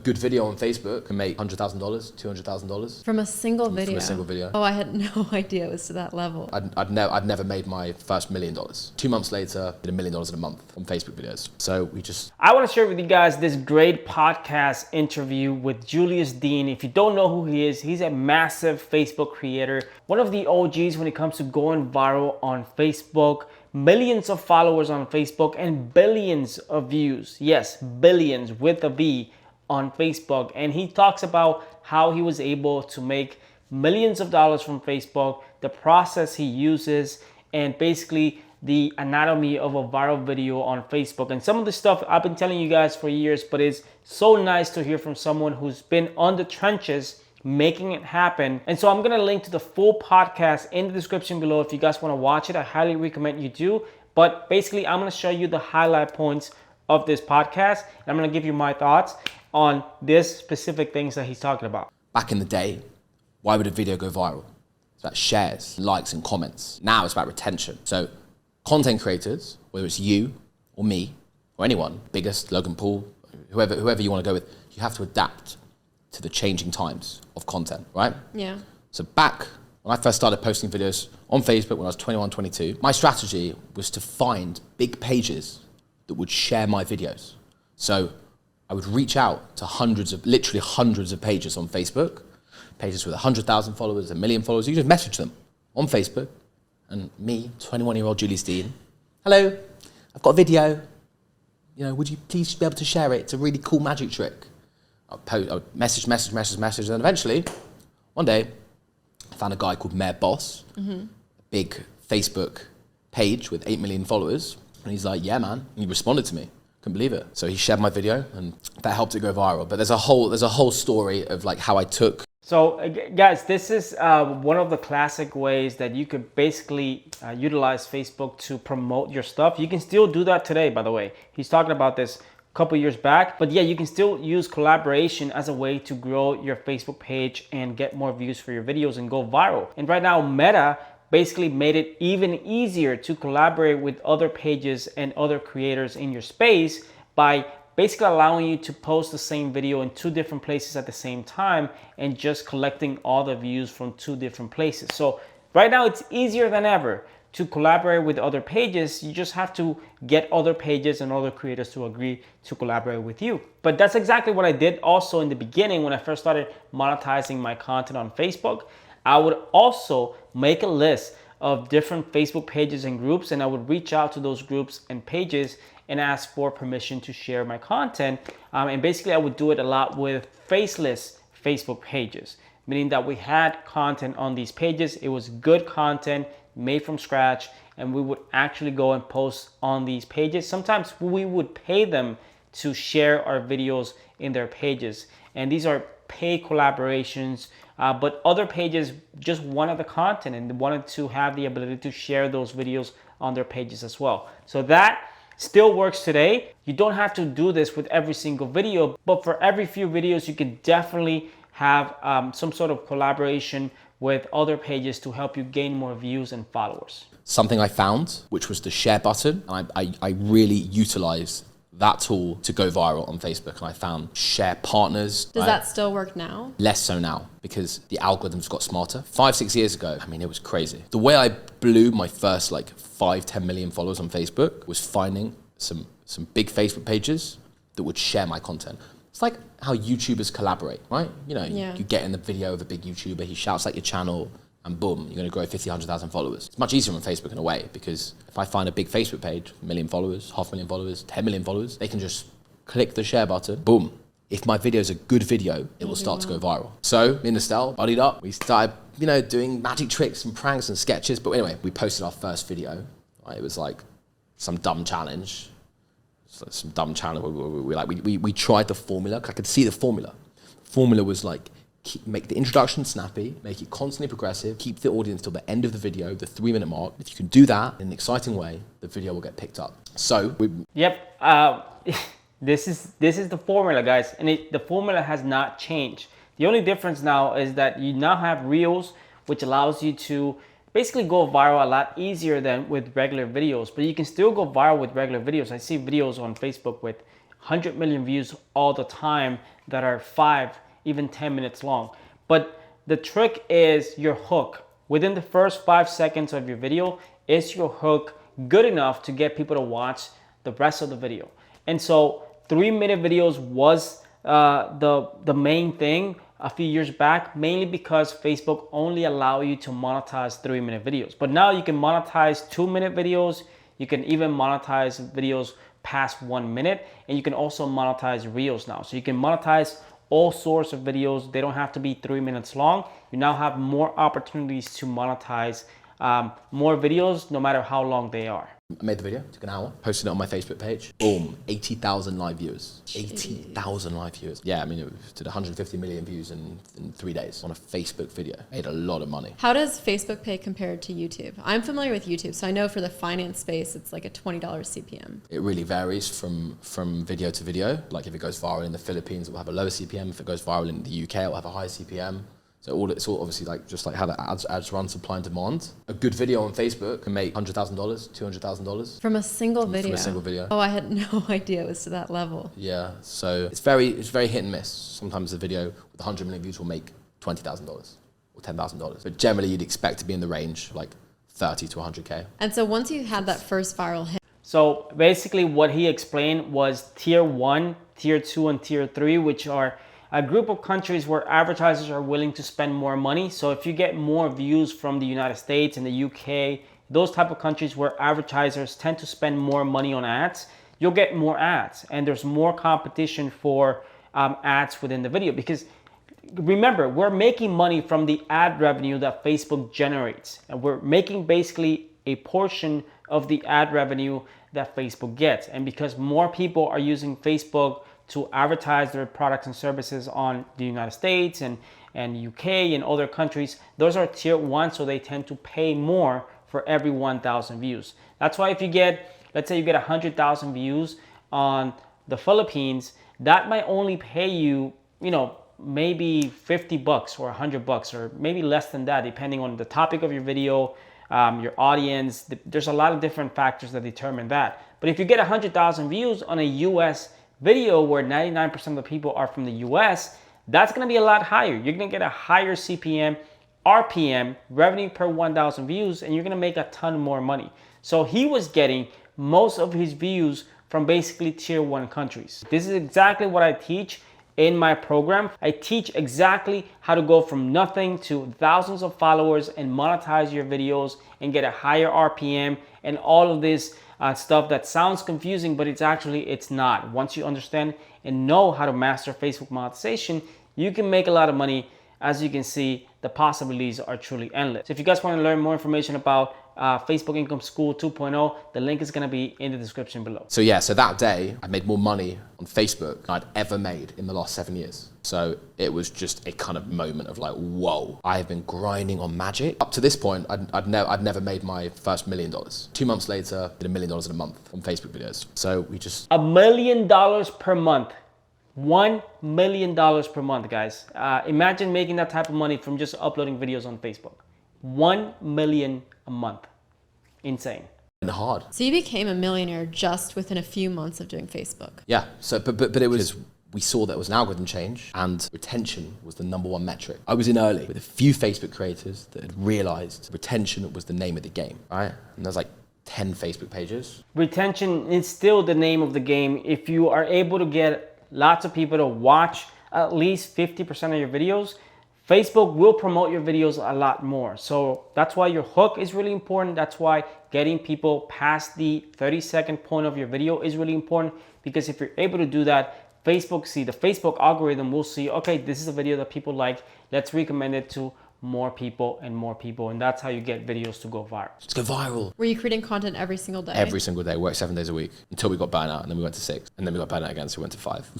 good video on Facebook can make $100,000, $200,000. From a single video? From a single video. Oh, I had no idea it was to that level. I'd never made my first $1 million. 2 months later, I did $1 million in a month on Facebook videos. So I want to share with you guys this great podcast interview with Julius Dean. If you don't know who he is, he's a massive Facebook creator. One of the OGs when it comes to going viral on Facebook. Millions of followers on Facebook and billions of views. Yes, billions with a V on Facebook. And he talks about how he was able to make millions of dollars from Facebook, the process he uses, and basically the anatomy of a viral video on Facebook. And some of the stuff I've been telling you guys for years, but it's so nice to hear from someone who's been on the trenches making it happen. And so I'm gonna link to the full podcast in the description below. If you guys wanna watch it, I highly recommend you do. But basically, I'm gonna show you the highlight points of this podcast. And I'm gonna give you my thoughts on this specific things that he's talking about. Back in the day, why would a video go viral? It's about shares, likes, and comments. Now it's about retention. So content creators, whether it's you or me or anyone, biggest, Logan Paul, whoever you wanna go with, you have to adapt to the changing times of content, right? Yeah. So back when I first started posting videos on Facebook when I was 21, 22, my strategy was to find big pages that would share my videos. So I would reach out to literally hundreds of pages on Facebook, pages with 100,000 followers, 1 million followers. You just message them on Facebook, and me, 21-year-old Julius Dean, hello, I've got a video. You know, would you please be able to share it? It's a really cool magic trick. I would message, and eventually, one day, I found a guy called Mayor Boss, a big Facebook page with 8 million followers, and he's like, yeah, man, and he responded to me. Couldn't believe it. So he shared my video, and that helped it go viral. But there's a whole story of like how I took. So guys, this is one of the classic ways that you could basically utilize Facebook to promote your stuff. You can still do that today, by the way. He's talking about this couple years back, but yeah, you can still use collaboration as a way to grow your Facebook page and get more views for your videos and go viral. And right now, Meta basically made it even easier to collaborate with other pages and other creators in your space by basically allowing you to post the same video in 2 different places at the same time and just collecting all the views from 2 different places. So right now it's easier than ever to collaborate with other pages. You just have to get other pages and other creators to agree to collaborate with you. But that's exactly what I did also in the beginning when I first started monetizing my content on Facebook. I would also make a list of different Facebook pages and groups, and I would reach out to those groups and pages and ask for permission to share my content. And basically I would do it a lot with faceless Facebook pages, meaning that we had content on these pages. It was good content made from scratch, and we would actually go and post on these pages. Sometimes we would pay them to share our videos in their pages, and these are paid collaborations, but other pages just wanted the content and wanted to have the ability to share those videos on their pages as well. So that still works today. You don't have to do this with every single video, but for every few videos you can definitely have some sort of collaboration with other pages to help you gain more views and followers. Something I found, which was the share button, and I really utilized that tool to go viral on Facebook, and I found share partners. Does that still work now? Less so now, because the algorithms got smarter. 5-6 years ago, I mean, it was crazy. The way I blew my first like 5-10 million followers on Facebook was finding some big Facebook pages that would share my content. It's like how YouTubers collaborate, right? You know, you get in the video of a big YouTuber, he shouts like your channel, and boom, you're gonna grow 50, 100,000 followers. It's much easier on Facebook in a way, because if I find a big Facebook page, 1 million followers, 500,000 followers, 10 million followers, they can just click the share button, boom. If my video is a good video, it will start to go viral. So me and Estelle buddied up. We started, doing magic tricks and pranks and sketches. But anyway, we posted our first video. Right? It was like some dumb challenge. We tried the formula. I could see the formula. The formula was like, make the introduction snappy, make it constantly progressive, keep the audience till the end of the video, the 3-minute mark. If you can do that in an exciting way, the video will get picked up. So this is the formula, guys, and the formula has not changed. The only difference now is that you now have Reels, which allows you to basically go viral a lot easier than with regular videos, but you can still go viral with regular videos. I see videos on Facebook with 100 million views all the time that are 5, even 10 minutes long. But the trick is your hook. Within the first 5 seconds of your video, is your hook good enough to get people to watch the rest of the video? And so 3-minute videos was the main thing a few years back, mainly because Facebook only allow you to monetize 3-minute videos. But now you can monetize 2-minute videos. You can even monetize videos past 1 minute, and you can also monetize reels now. So you can monetize all sorts of videos. They don't have to be 3 minutes long. You now have more opportunities to monetize more videos, no matter how long they are. I made the video, took an hour, posted it on my Facebook page. Boom, 80,000 live viewers. 80,000 live viewers. Yeah, I mean, it did 150 million views in 3 days on a Facebook video. Made a lot of money. How does Facebook pay compared to YouTube? I'm familiar with YouTube, so I know for the finance space, it's like a $20 CPM. It really varies from video to video. Like if it goes viral in the Philippines, it will have a lower CPM. If it goes viral in the UK, it will have a higher CPM. So it's all obviously like just like how the ads run, supply and demand. A good video on Facebook can make $100,000, $200,000 from a single video. From a single video. Oh, I had no idea it was to that level. Yeah, so it's very hit and miss. Sometimes the video with 100 million views will make $20,000 or $10,000, but generally you'd expect to be in the range of like 30 to 100K. And so once you had that first viral hit. So basically what he explained was tier 1, tier 2, and tier 3, which are a group of countries where advertisers are willing to spend more money. So if you get more views from the United States and the UK, those type of countries where advertisers tend to spend more money on ads, you'll get more ads, and there's more competition for ads within the video. Because remember, we're making money from the ad revenue that Facebook generates, and we're making basically a portion of the ad revenue that Facebook gets. And because more people are using Facebook to advertise their products and services on the United States and UK and other countries, those are tier 1, so they tend to pay more for every 1,000 views. That's why if you get, let's say you get 100,000 views on the Philippines, that might only pay you, maybe $50 or $100 or maybe less than that, depending on the topic of your video, your audience. There's a lot of different factors that determine that. But if you get 100,000 views on a US video where 99% of the people are from the US, that's gonna be a lot higher. You're gonna get a higher CPM, RPM, revenue per 1,000 views, and you're gonna make a ton more money. So he was getting most of his views from basically tier 1 countries. This is exactly what I teach in my program. I teach exactly how to go from nothing to thousands of followers and monetize your videos and get a higher RPM and all of this stuff that sounds confusing, but it's not. Once you understand and know how to master Facebook monetization, you can make a lot of money. As you can see, the possibilities are truly endless. So if you guys want to learn more information about Facebook Income School 2.0, the link is going to be in the description below. So yeah, so that day I made more money on Facebook than I'd ever made in the last 7 years. So it was just a kind of moment of like, whoa, I have been grinding on magic. Up to this point, I'd never made my first $1 million. 2 months later, did $1 million in a month on Facebook videos. So we just... $1 million per month. $1 million per month, guys. Imagine making that type of money from just uploading videos on Facebook. 1 million a month. Insane. And hard. So you became a millionaire just within a few months of doing Facebook. Yeah. So, but it was, we saw that it was an algorithm change and retention was the #1 metric. I was in early with a few Facebook creators that had realized retention was the name of the game, right? And there's like 10 Facebook pages. Retention is still the name of the game. If you are able to get lots of people to watch at least 50% of your videos, Facebook will promote your videos a lot more. So that's why your hook is really important. That's why getting people past the 30-second point of your video is really important, because if you're able to do that, the Facebook algorithm will see, okay, this is a video that people like. Let's recommend it to more people, and that's how you get videos to go viral. Let's go viral. Were you creating content every single day? Every single day, worked 7 days a week until we got burnt out, and then we went to 6, and then we got burnt out again, so we went to 5.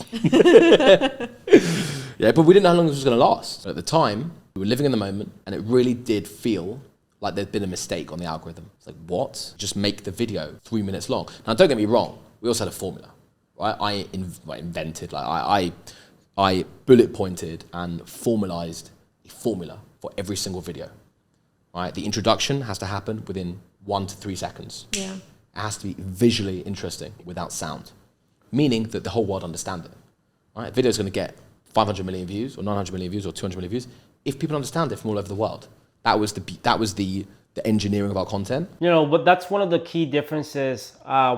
Yeah, but we didn't know how long this was going to last. But at the time, we were living in the moment, and it really did feel like there'd been a mistake on the algorithm. It's like, what? Just make the video 3 minutes long. Now, don't get me wrong. We also had a formula, right? I invented, like I bullet pointed and formalized a formula for every single video, right? The introduction has to happen within 1 to 3 seconds. Yeah. It has to be visually interesting without sound. meaning that the whole world understand it. Right? A video is going to get 500 million views or 900 million views or 200 million views if people understand it from all over the world. That was the engineering of our content. But that's one of the key differences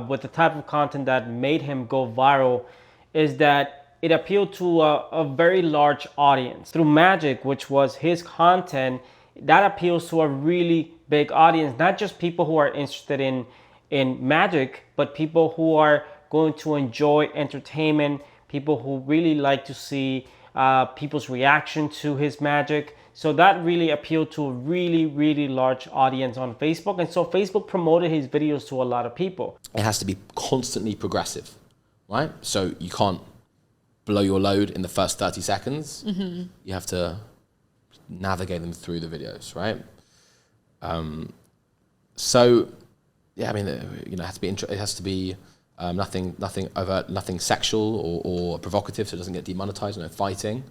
with the type of content that made him go viral, is that it appealed to a very large audience. Through magic, which was his content, that appeals to a really big audience, not just people who are interested in magic, but people who are going to enjoy entertainment, people who really like to see people's reaction to his magic. So that really appealed to a really, really large audience on Facebook. And so Facebook promoted his videos to a lot of people. It has to be constantly progressive, right? So you can't blow your load in the first 30 seconds. Mm-hmm. You have to navigate them through the videos, right? So, yeah, I mean, it has to be nothing overt, nothing sexual or provocative, so it doesn't get demonetized. Fighting.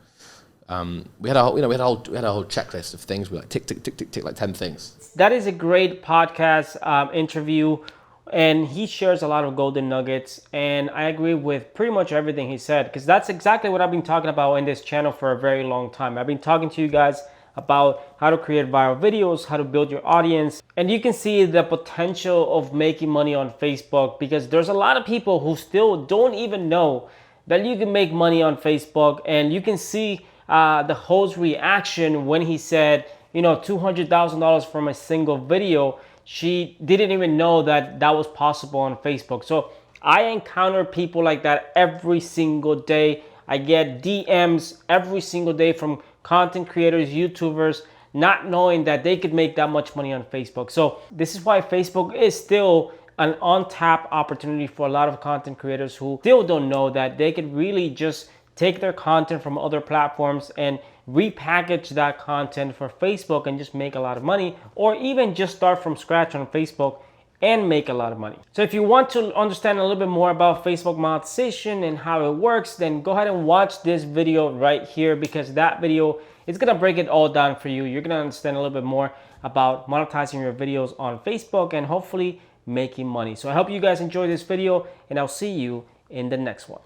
We had a whole checklist of things. We like tick, tick, tick, tick, tick, like 10 things. That is a great podcast interview, and he shares a lot of golden nuggets. And I agree with pretty much everything he said, because that's exactly what I've been talking about in this channel for a very long time. I've been talking to you guys about how to create viral videos, how to build your audience. And you can see the potential of making money on Facebook, because there's a lot of people who still don't even know that you can make money on Facebook. And you can see the host's reaction when he said, $200,000 from a single video. She didn't even know that that was possible on Facebook. So I encounter people like that every single day. I get DMs every single day from content creators, YouTubers, not knowing that they could make that much money on Facebook. So this is why Facebook is still an on-tap opportunity for a lot of content creators who still don't know that they could really just take their content from other platforms and repackage that content for Facebook and just make a lot of money, or even just start from scratch on Facebook and make a lot of money. So if you want to understand a little bit more about Facebook monetization and how it works, then go ahead and watch this video right here, because that video is gonna break it all down for you. You're gonna understand a little bit more about monetizing your videos on Facebook and hopefully making money. So I hope you guys enjoyed this video, and I'll see you in the next one.